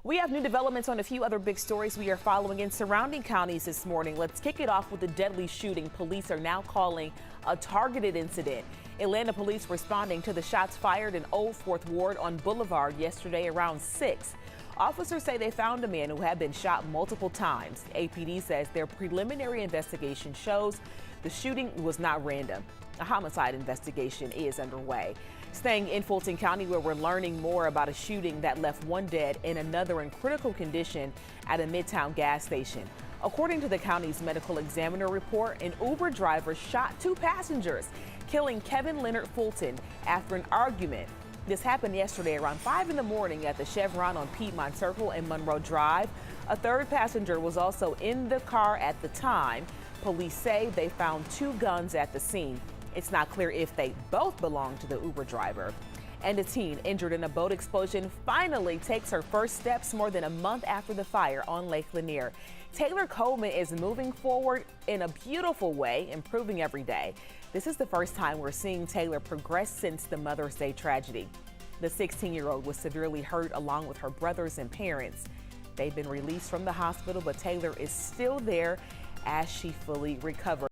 We have new developments on a few other big stories we are following in surrounding counties this morning. Let's kick it off with the deadly shooting police are now calling a targeted incident. Atlanta police responding to the shots fired in Old Fourth Ward on Boulevard yesterday around 6. Officers say they found a man who had been shot multiple times. APD says their preliminary investigation shows the shooting was not random. A homicide investigation is underway. Staying in Fulton County, where we're learning more about a shooting that left one dead and another in critical condition at a Midtown gas station. According to the county's medical examiner report, an Uber driver shot 2 passengers, killing Kevin Leonard Fulton after an argument. This happened yesterday around 5 in the morning at the Chevron on Piedmont Circle and Monroe Drive. A third passenger was also in the car at the time. Police say they found 2 guns at the scene. It's not clear if they both belong to the Uber driver. And a teen injured in a boat explosion finally takes her first steps more than a month after the fire on Lake Lanier. Taylor Coleman is moving forward in a beautiful way, improving every day. This is the first time we're seeing Taylor progress since the Mother's Day tragedy. The 16-year-old was severely hurt along with her brothers and parents. They've been released from the hospital, but Taylor is still there as she fully recovers.